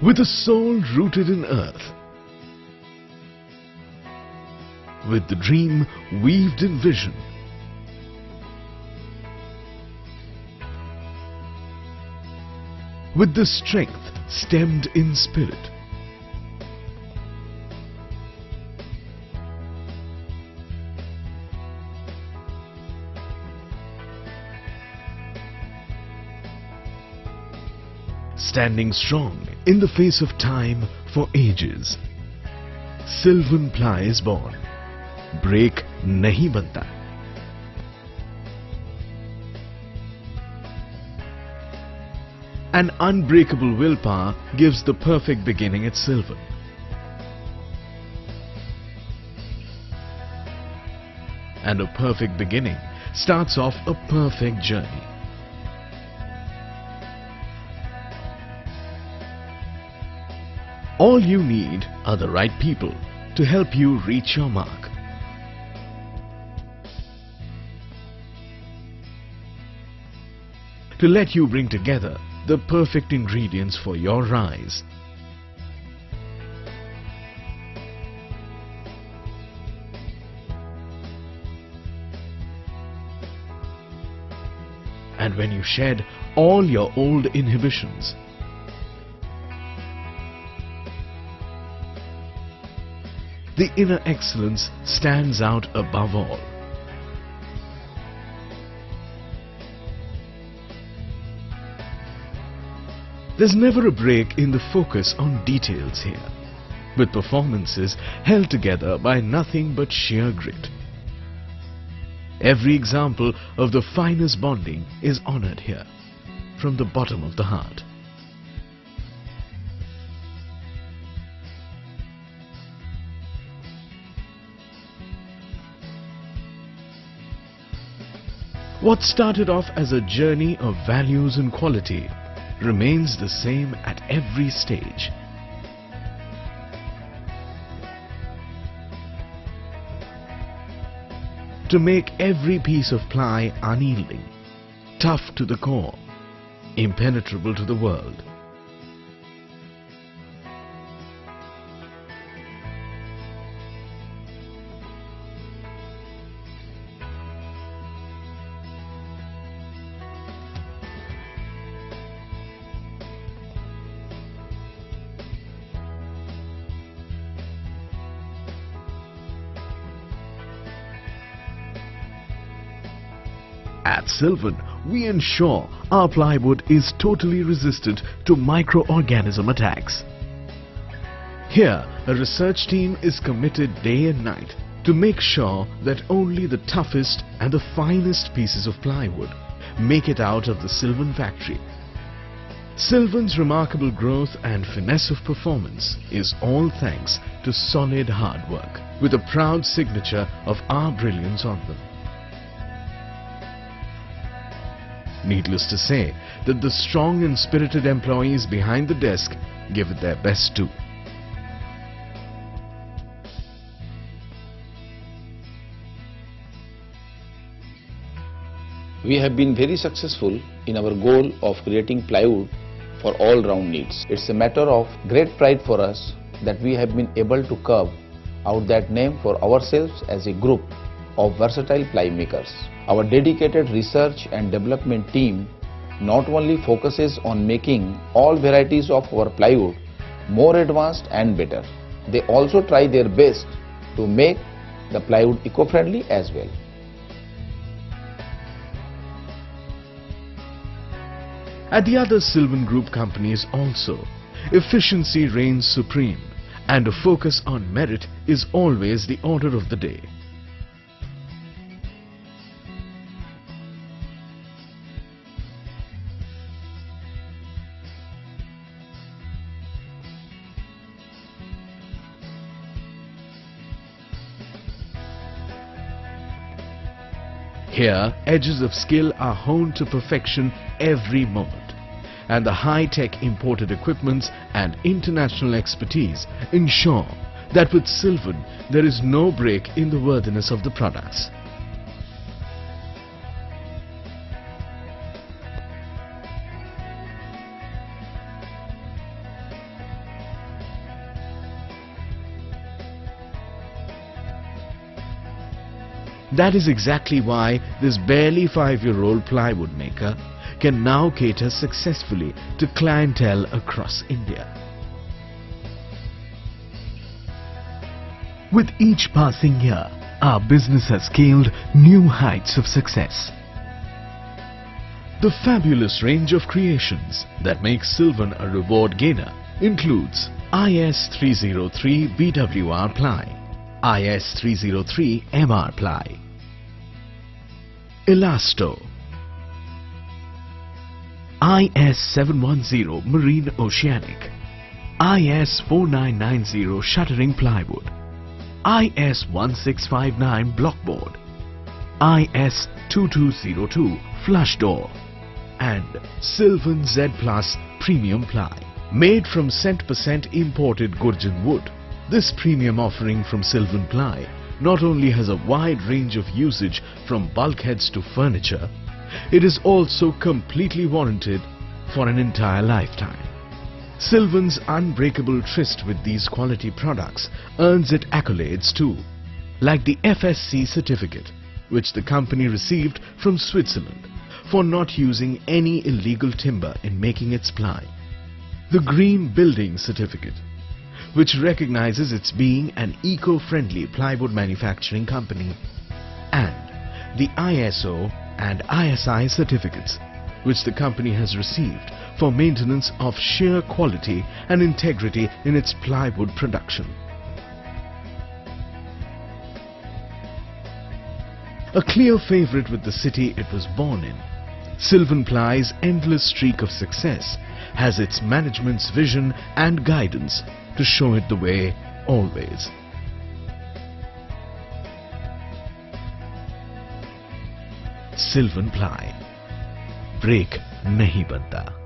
with a soul rooted in earth, with the dream weaved in vision, with the strength stemmed in spirit, standing strong in the face of time for ages, SylvanPly is born. Break nahi banta. An unbreakable willpower gives the perfect beginning at Sylvan. And a perfect beginning starts off a perfect journey. All you need are the right people to help you reach your mark. To let you bring together the perfect ingredients for your rise. And when you shed all your old inhibitions, the inner excellence stands out above all. There's never a break in the focus on details here, with performances held together by nothing but sheer grit. Every example of the finest bonding is honored here, from the bottom of the heart. What started off as a journey of values and quality remains the same at every stage. To make every piece of ply unyielding, tough to the core, impenetrable to the world. At Sylvan, we ensure our plywood is totally resistant to microorganism attacks. Here, a research team is committed day and night to make sure that only the toughest and the finest pieces of plywood make it out of the Sylvan factory. Sylvan's remarkable growth and finesse of performance is all thanks to solid hard work, with a proud signature of our brilliance on them. Needless to say that the strong and spirited employees behind the desk give it their best too. We have been very successful in our goal of creating plywood for all round needs. It's a matter of great pride for us that we have been able to carve out that name for ourselves as a group of versatile ply makers. Our dedicated research and development team not only focuses on making all varieties of our plywood more advanced and better, they also try their best to make the plywood eco-friendly as well. At the other Sylvan Group companies also, efficiency reigns supreme and a focus on merit is always the order of the day. Here, edges of skill are honed to perfection every moment, and the high-tech imported equipments and international expertise ensure that with Sylvan there is no break in the worthiness of the products. That is exactly why this barely 5-year-old plywood maker can now cater successfully to clientele across India. With each passing year, our business has scaled new heights of success. The fabulous range of creations that makes Sylvan a reward gainer includes IS 303 BWR ply, IS 303 MR ply, Elasto, IS 710 Marine Oceanic, IS 4990 Shuttering Plywood, IS 1659 Blockboard, IS 2202 Flush Door, and Sylvan Z Plus Premium Ply. Made from cent% imported Gurjan wood, this premium offering from SylvanPly not only has a wide range of usage from bulkheads to furniture, it is also completely warranted for an entire lifetime. Sylvan's unbreakable tryst with these quality products earns it accolades too, like the FSC certificate, which the company received from Switzerland for not using any illegal timber in making its ply, the Green Building certificate, which recognizes its being an eco-friendly plywood manufacturing company, and the ISO and ISI certificates, which the company has received for maintenance of sheer quality and integrity in its plywood production. A clear favorite with the city it was born in, SylvanPly's endless streak of success has its management's vision and guidance to show it the way always. SylvanPly, break nahi banta.